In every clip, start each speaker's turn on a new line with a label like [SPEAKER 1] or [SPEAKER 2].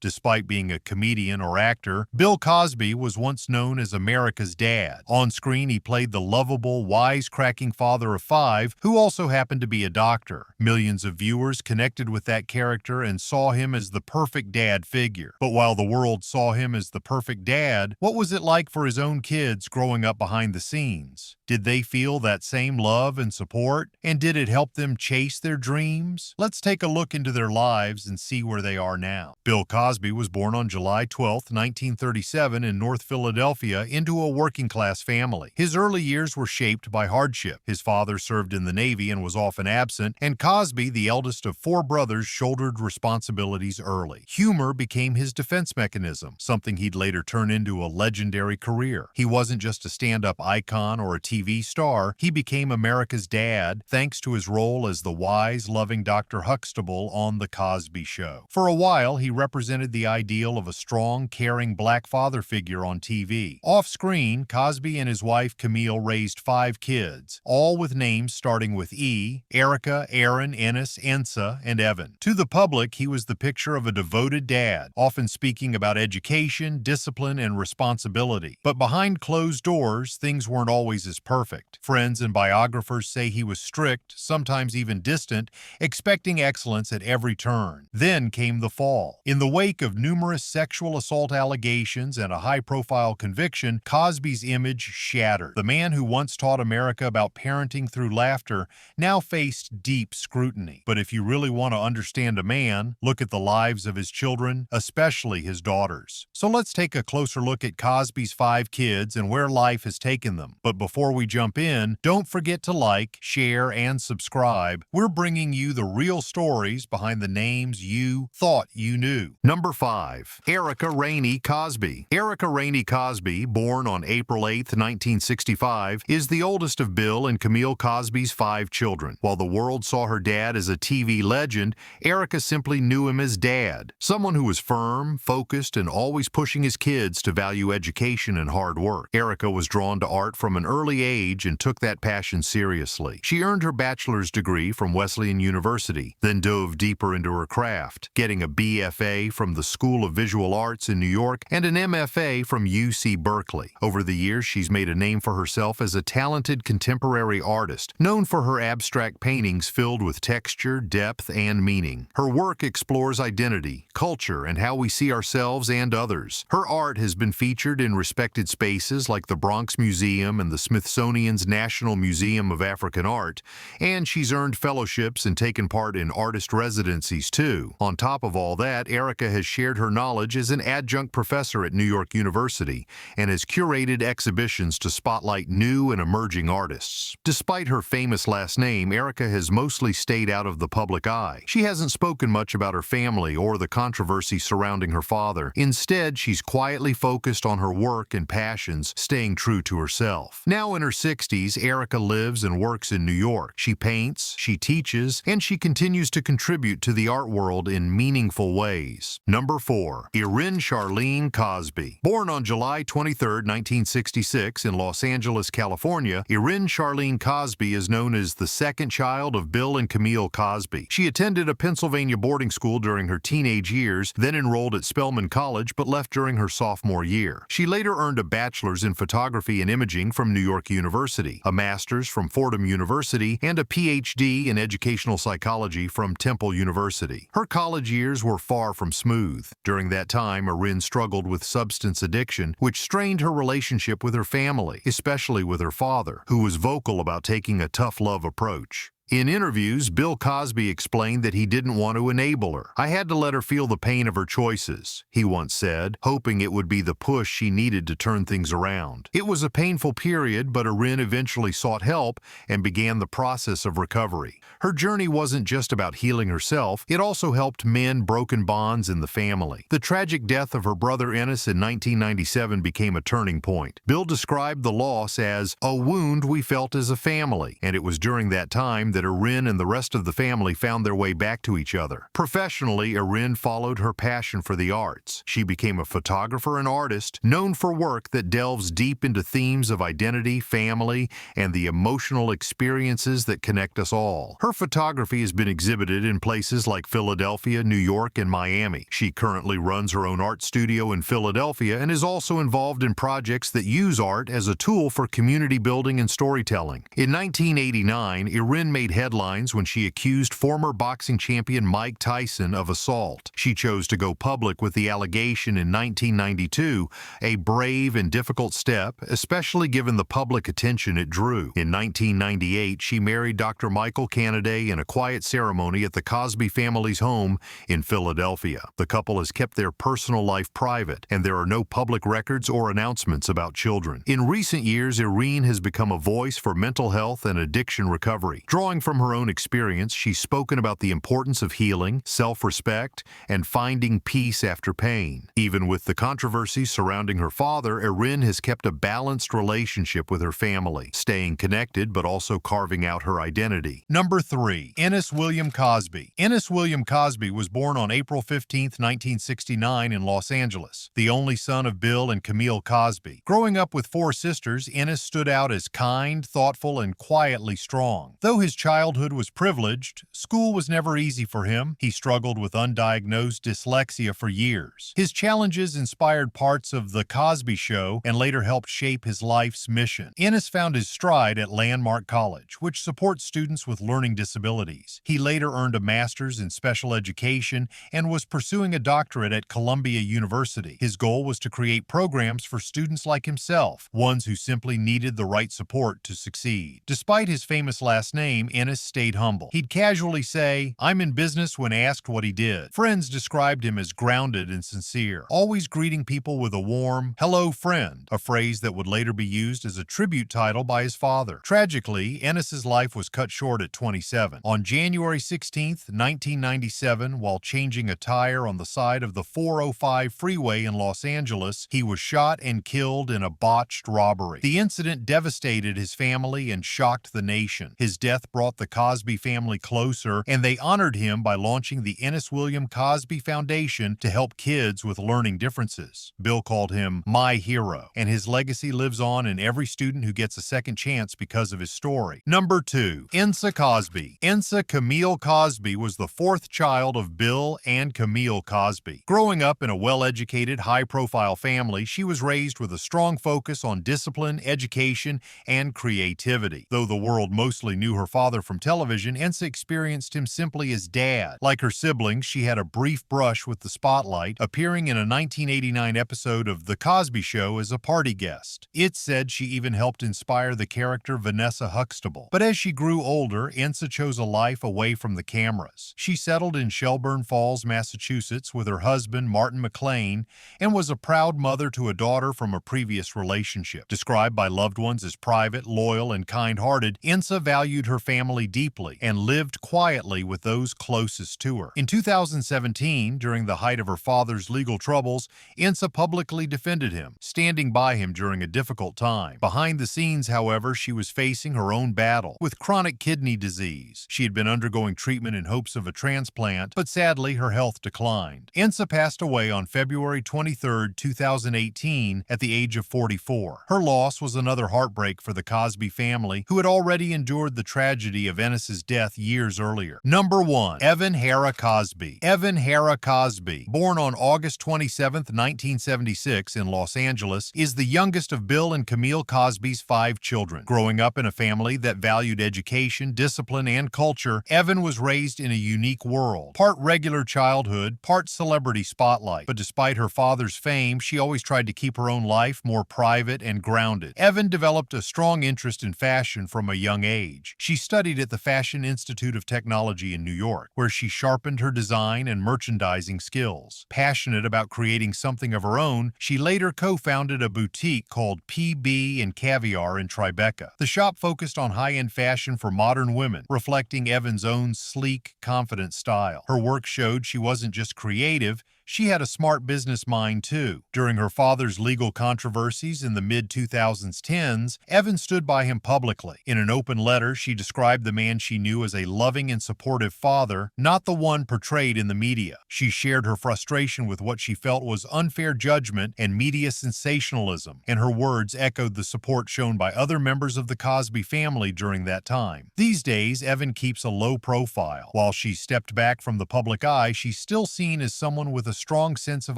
[SPEAKER 1] Despite being a comedian or actor, Bill Cosby was once known as America's dad. On screen, he played the lovable, wisecracking father of five who also happened to be a doctor. Millions of viewers connected with that character and saw him as the perfect dad figure. But while the world saw him as the perfect dad, what was it like for his own kids growing up behind the scenes? Did they feel that same love and support? And did it help them chase their dreams? Let's take a look into their lives and see where they are now. Bill Cosby was born on July 12, 1937 in North Philadelphia into a working-class family. His early years were shaped by hardship. His father served in the Navy and was often absent, and Cosby, the eldest of four brothers, shouldered responsibilities early. Humor became his defense mechanism, something he'd later turn into a legendary career. He wasn't just a stand-up icon or a TV star, he became America's dad thanks to his role as the wise, loving Dr. Huxtable on The Cosby Show. For a while, he represented the ideal of a strong, caring black father figure on TV. Off-screen, Cosby and his wife Camille raised 5 kids, all with names starting with E: Erika, Erinn, Ennis, Ensa, and Evin. To the public, he was the picture of a devoted dad, often speaking about education, discipline, and responsibility. But behind closed doors, things weren't always as perfect. Friends and biographers say he was strict, sometimes even distant, expecting excellence at every turn. Then came the fall. In the wake of numerous sexual assault allegations and a high-profile conviction, Cosby's image shattered. The man who once taught America about parenting through laughter now faced deep scrutiny. But if you really want to understand a man, look at the lives of his children, especially his daughters. So let's take a closer look at Cosby's 5 kids and where life has taken them. But before we jump in, don't forget to like, share, and subscribe. We're bringing you the real stories behind the names you thought you knew. Number 5. Erika Rainey Cosby. Erika Rainey Cosby, born on April 8, 1965, is the oldest of Bill and Camille Cosby's 5 children. While the world saw her dad as a TV legend, Erika simply knew him as Dad, someone who was firm, focused, and always pushing his kids to value education and hard work. Erika was drawn to art from an early age and took that passion seriously. She earned her bachelor's degree from Wesleyan University, then dove deeper into her craft, getting a BFA from the School of Visual Arts in New York and an MFA from UC Berkeley. Over the years, she's made a name for herself as a talented contemporary artist, known for her abstract paintings filled with texture, depth, and meaning. Her work explores identity, culture, and how we see ourselves and others. Her art has been featured in respected spaces like the Bronx Museum and the Smithsonian's National Museum of African Art, and she's earned fellowships and taken part in artist residencies too. On top of all that, Erika has shared her knowledge as an adjunct professor at New York University and has curated exhibitions to spotlight new and emerging artists. Despite her famous last name, Erika has mostly stayed out of the public eye. She hasn't spoken much about her family or the controversy surrounding her father. Instead, she's quietly focused on her work and passions, staying true to herself. Now in her 60s, Erika lives and works in New York. She paints, she teaches, and she continues to contribute to the art world in meaningful ways. Number 4. Erinn Charlene Cosby. Born on July 23, 1966 in Los Angeles, California, Erinn Charlene Cosby is known as the second child of Bill and Camille Cosby. She attended a Pennsylvania boarding school during her teenage years, then enrolled at Spelman College but left during her sophomore year. She later earned a bachelor's in photography and imaging from New York University, a master's from Fordham University, and a PhD in educational psychology from Temple University. Her college years were far from smooth. During that time, Erinn struggled with substance addiction, which strained her relationship with her family, especially with her father, who was vocal about taking a tough love approach. In interviews, Bill Cosby explained that he didn't want to enable her. "I had to let her feel the pain of her choices," he once said, hoping it would be the push she needed to turn things around. It was a painful period, but Erinn eventually sought help and began the process of recovery. Her journey wasn't just about healing herself, it also helped mend broken bonds in the family. The tragic death of her brother Ennis in 1997 became a turning point. Bill described the loss as a wound we felt as a family, and it was during that time that that Erinn and the rest of the family found their way back to each other. Professionally, Erinn followed her passion for the arts. She became a photographer and artist, known for work that delves deep into themes of identity, family, and the emotional experiences that connect us all. Her photography has been exhibited in places like Philadelphia, New York, and Miami. She currently runs her own art studio in Philadelphia and is also involved in projects that use art as a tool for community building and storytelling. In 1989, Erinn made headlines when she accused former boxing champion Mike Tyson of assault. She chose to go public with the allegation in 1992, a brave and difficult step, especially given the public attention it drew. In 1998, she married Dr. Michael Canaday in a quiet ceremony at the Cosby family's home in Philadelphia. The couple has kept their personal life private, and there are no public records or announcements about children. In recent years, Erinn has become a voice for mental health and addiction recovery. Drawing from her own experience, she's spoken about the importance of healing, self-respect, and finding peace after pain. Even with the controversies surrounding her father, Erinn has kept a balanced relationship with her family, staying connected but also carving out her identity. Number 3. Ennis Cosby. Ennis Cosby was born on April 15, 1969 in Los Angeles, the only son of Bill and Camille Cosby. Growing up with 4 sisters, Ennis stood out as kind, thoughtful, and quietly strong. Though his childhood was privileged, school was never easy for him. He struggled with undiagnosed dyslexia for years. His challenges inspired parts of The Cosby Show and later helped shape his life's mission. Ennis found his stride at Landmark College, which supports students with learning disabilities. He later earned a master's in special education and was pursuing a doctorate at Columbia University. His goal was to create programs for students like himself, ones who simply needed the right support to succeed. Despite his famous last name, Ennis stayed humble. He'd casually say, "I'm in business," when asked what he did. Friends described him as grounded and sincere, always greeting people with a warm, "Hello, friend," a phrase that would later be used as a tribute title by his father. Tragically, Ennis's life was cut short at 27. On January 16, 1997, while changing a tire on the side of the 405 freeway in Los Angeles, he was shot and killed in a botched robbery. The incident devastated his family and shocked the nation. His death brought the Cosby family closer, and they honored him by launching the Ennis Cosby Foundation to help kids with learning differences. Bill called him "my hero," and his legacy lives on in every student who gets a second chance because of his story. Number 2. Ensa Cosby. Ensa Camille Cosby was the 4th child of Bill and Camille Cosby. Growing up in a well-educated, high-profile family, she was raised with a strong focus on discipline, education, and creativity. Though the world mostly knew her father from television, Ensa experienced him simply as dad. Like her siblings, she had a brief brush with the spotlight, appearing in a 1989 episode of The Cosby Show as a party guest. It's said she even helped inspire the character Vanessa Huxtable. But as she grew older, Ensa chose a life away from the cameras. She settled in Shelburne Falls, Massachusetts with her husband, Martin McLean, and was a proud mother to a daughter from a previous relationship. Described by loved ones as private, loyal, and kind-hearted, Ensa valued her family deeply and lived quietly with those closest to her. In 2017, during the height of her father's legal troubles, Ensa publicly defended him, standing by him during a difficult time. Behind the scenes, however, she was facing her own battle with chronic kidney disease. She had been undergoing treatment in hopes of a transplant, but sadly her health declined. Ensa passed away on February 23, 2018, at the age of 44. Her loss was another heartbreak for the Cosby family, who had already endured the tragedy of Ennis's death years earlier. Number 1. Evin Cosby. Evin Cosby, born on August 27, 1976 in Los Angeles, is the youngest of Bill and Camille Cosby's 5 children. Growing up in a family that valued education, discipline, and culture, Evin was raised in a unique world. Part regular childhood, part celebrity spotlight. But despite her father's fame, she always tried to keep her own life more private and grounded. Evin developed a strong interest in fashion from a young age. She studied at the Fashion Institute of Technology in New York, where she sharpened her design and merchandising skills. Passionate about creating something of her own, she later co-founded a boutique called PB and Caviar in Tribeca. The shop focused on high-end fashion for modern women, reflecting Evin's own sleek, confident style. Her work showed she wasn't just creative, she had a smart business mind too. During her father's legal controversies in the mid-2010s, Evin stood by him publicly. In an open letter, she described the man she knew as a loving and supportive father, not the one portrayed in the media. She shared her frustration with what she felt was unfair judgment and media sensationalism, and her words echoed the support shown by other members of the Cosby family during that time. These days, Evin keeps a low profile. While she stepped back from the public eye, she's still seen as someone with a strong sense of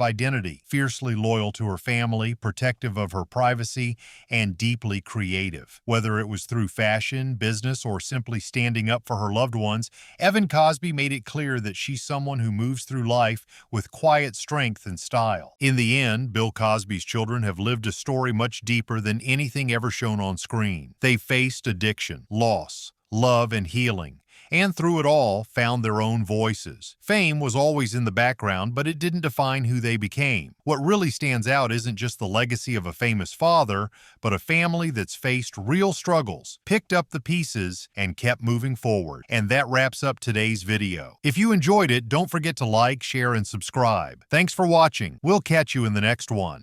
[SPEAKER 1] identity, fiercely loyal to her family, protective of her privacy, and deeply creative. Whether it was through fashion, business, or simply standing up for her loved ones, Evin Cosby made it clear that she's someone who moves through life with quiet strength and style. In the end, Bill Cosby's children have lived a story much deeper than anything ever shown on screen. They faced addiction, loss, love, and healing, and through it all, found their own voices. Fame was always in the background, but it didn't define who they became. What really stands out isn't just the legacy of a famous father, but a family that's faced real struggles, picked up the pieces, and kept moving forward. And that wraps up today's video. If you enjoyed it, don't forget to like, share, and subscribe. Thanks for watching. We'll catch you in the next one.